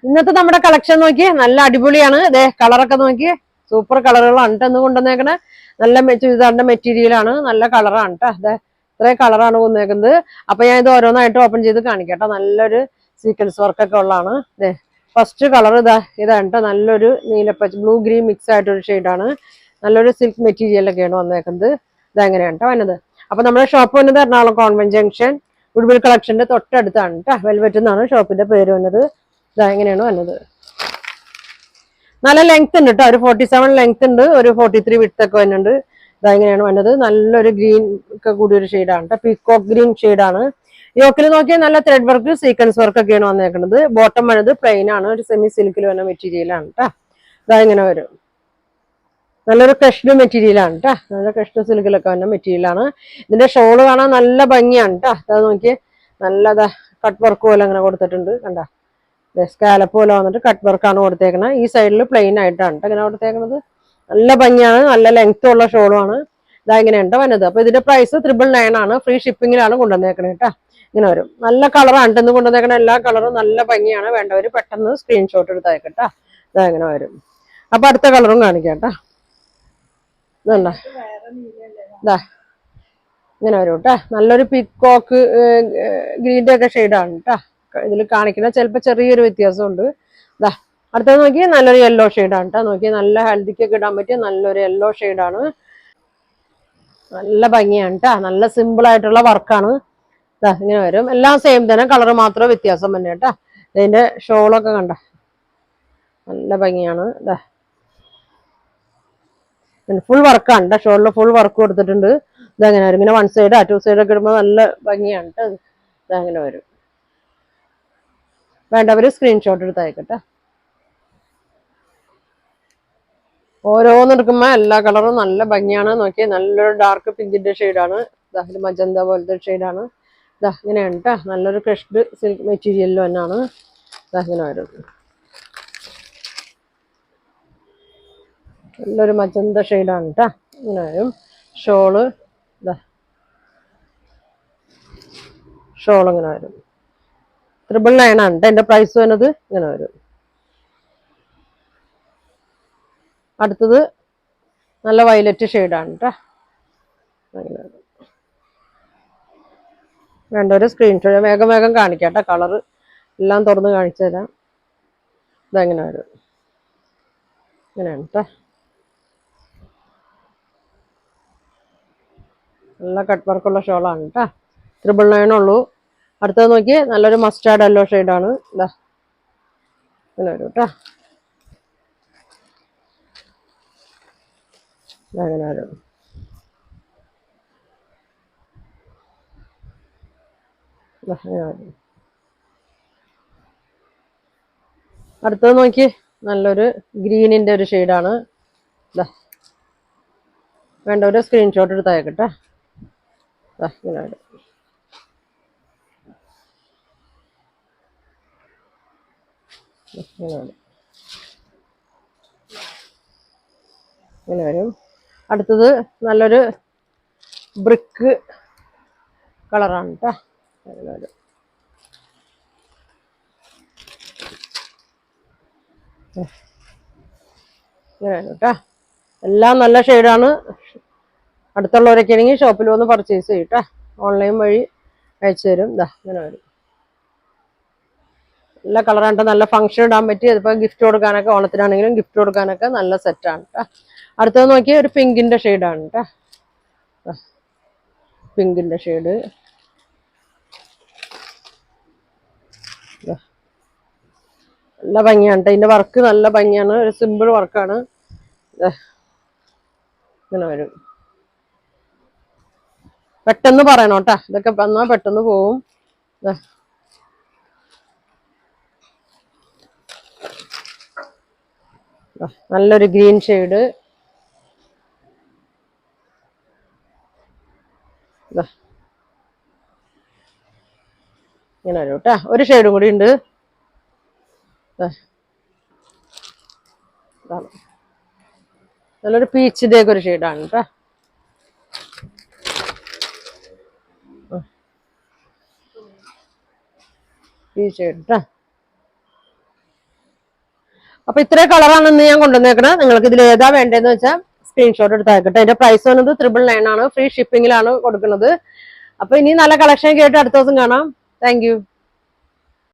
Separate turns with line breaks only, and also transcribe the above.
ഇന്നത്തെ നമ്മുടെ കളക്ഷൻ നോക്കി നല്ല അടിപൊളിയാണ്. അതെ കളറൊക്കെ നോക്കി സൂപ്പർ കളറുകളാണ് എന്ന് കൊണ്ടുവന്നേക്കണേ. നല്ല ചുരിദാറിന്റെ മെറ്റീരിയലാണ്, നല്ല കളറാണ് കേട്ടോ. അതെ ഇത്രയും കളറാണ് കൊണ്ടുവന്നേക്കുന്നത്. അപ്പൊ ഞാൻ ഇത് ഓരോന്നായിട്ട് ഓപ്പൺ ചെയ്ത് കാണിക്കട്ടോ. നല്ലൊരു സീക്വൻസ് വർക്കൊക്കെ ഉള്ളതാണ്. അതെ ഫസ്റ്റ് കളർ ഇതാണ് കേട്ടോ. നല്ലൊരു നീലപ്പച്ച ബ്ലൂ ഗ്രീൻ മിക്സ് ആയിട്ടൊരു ഷെയ്ഡാണ്. നല്ലൊരു സിൽക്ക് മെറ്റീരിയലൊക്കെയാണ് വന്നേക്കുന്നത്. ഇതെങ്ങനെയാണ് കേട്ടോ വന്നത്. അപ്പൊ നമ്മുടെ ഷോപ്പ് വന്നത് എറണാകുളം കോൺവെന്റ് ജംഗ്ഷൻ ഗുഡ്വിൽ കളക്ഷന്റെ തൊട്ടടുത്താണ് കേട്ടോ. വെൽവെറ്റ് എന്നാണ് ഷോപ്പിന്റെ പേര് വന്നത്. ഇതാ എങ്ങനെയാണ് വന്നത്. നല്ല ലെങ്ത് ഉണ്ട് കേട്ടോ. ഒരു 47 ലെങ്ത് ഉണ്ട്, ഒരു 43 വിഡ്ത്ത് ഒക്കെ വരുന്നുണ്ട്. ഇതാ എങ്ങനെയാണ് വന്നത്. നല്ലൊരു ഗ്രീൻ ഒക്കെ കൂടി ഒരു ഷെയ്ഡാണ് കേട്ടോ. പീകോക്ക് ഗ്രീൻ ഷെയ്ഡാണ്. യോക്കിൽ നോക്കിയാൽ നല്ല ത്രെഡ് വർക്ക് സീക്വൻസ് വർക്ക് ഒക്കെയാണ് വന്നേക്കുന്നത്. ബോട്ടം വന്നത് പ്ലെയിൻ ആണ്, ഒരു സെമി സിൽക്കിൽ വന്ന മെറ്റീരിയലാണ് കേട്ടോ. ഇതാ ഇങ്ങനെ വരും. നല്ലൊരു ക്രഷ്ഡ് മെറ്റീരിയലാണ് കേട്ടോ. നല്ല ക്രഷ്ഡ് സിൽക്കിലൊക്കെ വന്ന മെറ്റീരിയലാണ്. ഇതിന്റെ ഷോള് കാണാൻ നല്ല ഭംഗിയാണ് കേട്ടോ. അത് നോക്കിയേ നല്ലതാ കട്ട് വർക്ക് പോലെ അങ്ങനെ കൊടുത്തിട്ടുണ്ട് കണ്ട. സ്കാലപ്പ് പോലെ വന്നിട്ട് കട്ട് വർക്കാണ് കൊടുത്തേക്കുന്നത്. ഈ സൈഡിൽ പ്ലെയിൻ ആയിട്ടാണ് ഇങ്ങനെ കൊടുത്തേക്കുന്നത്. നല്ല ഭംഗിയാണ്, നല്ല ലെങ്ത് ഉള്ള ഷോളുമാണ്. ഇതാ ഇങ്ങനെയുണ്ട് വന്നത്. അപ്പൊ ഇതിന്റെ പ്രൈസ് 999 ആണ്. ഫ്രീ ഷിപ്പിങ്ങിലാണ് കൊണ്ടുവന്നേക്കണേ കേട്ടോ. ഇങ്ങനെ വരും. നല്ല കളറാണ് ഇന്ന് കൊണ്ടുവന്നേക്കണ. എല്ലാ കളറും നല്ല ഭംഗിയാണ്. വേണ്ടവര് പെട്ടെന്ന് സ്ക്രീൻഷോട്ട് എടുത്തേക്കട്ടോ. ഇതാ ഇങ്ങനെ വരും. അപ്പൊ അടുത്ത കളറും കാണിക്കാം കേട്ടോ. ഇതുണ്ടോ ഇതാ ഇങ്ങനെ വരും കേട്ടോ. നല്ലൊരു പീകോക്ക് ഗ്രീൻ്റെ ഒക്കെ ഷെയ്ഡാണ് കേട്ടോ ഇതിൽ കാണിക്കുന്ന. ചിലപ്പോൾ ചെറിയൊരു വ്യത്യാസമുണ്ട്. ഇതാ അടുത്തത് നോക്കി നല്ലൊരു യെല്ലോ ഷെയ്ഡാണ് കേട്ടോ. നോക്കി നല്ല ഹെൽത്തിക്കൊക്കെ ഇടാൻ പറ്റിയ നല്ലൊരു യെല്ലോ ഷെയ്ഡാണ്. നല്ല ഭംഗിയാണ് കേട്ടോ. നല്ല സിമ്പിൾ ആയിട്ടുള്ള വർക്കാണ്. ഇതാ ഇങ്ങനെ വരും. എല്ലാം സെയിം തന്നെ, കളർ മാത്രമേ വ്യത്യാസം തന്നെ കേട്ടോ. ഇതിന്റെ ഷോളൊക്കെ കണ്ട നല്ല ഭംഗിയാണ്. ഇതാ ഫുൾ വർക്കാണ് കേട്ടോ. ഷോളിൽ ഫുൾ വർക്ക് കൊടുത്തിട്ടുണ്ട്. ഇതങ്ങനെ വരും. ഇങ്ങനെ 1 സൈഡ് 2 സൈഡൊക്കെ ഇടുമ്പോൾ നല്ല ഭംഗിയാണ് കേട്ടോ. ഇതങ്ങനെ വരും. വേണ്ടവര് സ്ക്രീൻഷോട്ട് എടുത്ത് അയക്കട്ടെ. ഓരോന്ന് എടുക്കുമ്പോ എല്ലാ കളറും നല്ല ഭംഗിയാണ്. നോക്കിയാൽ നല്ലൊരു ഡാർക്ക് പിങ്കിന്റെ ഷെയ്ഡാണ്. ഇത് മജന്ത പോലത്തെ ഷെയ്ഡാണ്. ഇതാ ഇങ്ങനെയാണ് കേട്ടോ. നല്ലൊരു ക്രഷ്ഡ് സിൽക്ക് മെറ്റീരിയലിൽ തന്നെയാണ്. ഇതാ ഇങ്ങനെ വരും. നല്ലൊരു മജന്ത ഷെയ്ഡാണ് കേട്ടോ. ഇങ്ങനെ വരും. ഷോള് ഇതാ ഷോൾ ഇങ്ങനെ വരും. 999 ആണ് കേട്ടോ. എന്റെ പ്രൈസ് വരുന്നത് ഇങ്ങനെ വരും. അടുത്തത് നല്ല വയലറ്റ് ഷെയ്ഡാണ് കേട്ടോ. വേണ്ട ഒരു സ്ക്രീൻഷോട്ട് വേഗം വേഗം കാണിക്കാം കേട്ടോ. കളറ് എല്ലാം തുറന്ന് കാണിച്ചു തരാം. ഇതെങ്ങനെ വരും. ഇങ്ങനെയാണ് കേട്ടോ. നല്ല കട്ട് വർക്കുള്ള ഷോളാണ് കേട്ടോ. 999 ഉള്ളൂ. അടുത്തത് നോക്കി നല്ലൊരു മസ്റ്റാർഡ് യെല്ലോ ഷെയ്ഡാണ്. ഇതാ ഇങ്ങനെ വരും കേട്ടോ. അങ്ങനെ വരും. അടുത്തത് നോക്കി നല്ലൊരു ഗ്രീനിന്റെ ഒരു ഷെയ്ഡാണ്. ഇതാ വേണ്ട ഒരു സ്ക്രീൻഷോട്ട് എടുത്ത് അയക്കട്ടെ. ഇങ്ങനെ വരും. ഇങ്ങനെ വരും. അടുത്തത് നല്ലൊരു ബ്രിക്ക് കളറാണ് കേട്ടോ. അങ്ങനെ വരും. ഇങ്ങനെ വരും കേട്ടോ. എല്ലാം നല്ല ഷെയ്ഡാണ്. അടുത്തുള്ളവരൊക്കെ ആണെങ്കിൽ ഷോപ്പിൽ വന്ന് പർച്ചേസ് ചെയ്യും കേട്ടോ. ഓൺലൈൻ വഴി അയച്ചു തരും. ഇതാ ഇങ്ങനെ വരും. നല്ല കളറാണ്. നല്ല ഫംഗ്ഷൻ ഇടാൻ പറ്റി. അതിപ്പോൾ ഗിഫ്റ്റ് കൊടുക്കാനൊക്കെ, ഓണത്തിനാണെങ്കിലും ഗിഫ്റ്റ് കൊടുക്കാനൊക്കെ നല്ല സെറ്റാണ് കേട്ടോ. അടുത്തത് നോക്കിയാൽ ഒരു പിങ്കിന്റെ ഷെയ്ഡാണ് കേട്ടോ. പിങ്കിന്റെ ഷെയ്ഡ് നല്ല ഭംഗിയാണ് കേട്ടോ. ഇതിന്റെ വർക്ക് നല്ല ഭംഗിയാണ്. ഒരു സിമ്പിൾ വർക്കാണ്. ഇങ്ങനെ വരും. പെട്ടെന്ന് പറയണം കേട്ടോ. ഇതൊക്കെ വന്നാൽ പെട്ടെന്ന് പോവും. നല്ലൊരു ഗ്രീൻ ഷെയ്ഡ്. ഇങ്ങനെ വരും കേട്ടോ. ഒരു ഷെയ്ഡും കൂടി ഉണ്ട്. നല്ലൊരു പീച്ചിന്റെ ഒക്കെ ഒരു ഷെയ്ഡാണ് കേട്ടോ. ഈ ഷെയ്ഡ് കേട്ടോ. അപ്പൊ ഇത്രയും കളറാണ് ഇന്ന് ഞാൻ കൊണ്ടുവന്നേക്കണത്. നിങ്ങൾക്ക് ഇതിൽ ഏതാ വേണ്ടതെന്ന് വെച്ചാൽ സ്ക്രീൻഷോട്ട് എടുത്ത് അയക്കട്ടെ. അതിന്റെ പ്രൈസ് വന്നത് 999 ആണ്. ഫ്രീ ഷിപ്പിംഗിലാണ് കൊടുക്കുന്നത്. അപ്പൊ ഇനി നല്ല കളക്ഷൻ കേട്ട് അടുത്ത ദിവസം കാണാം. Thank you.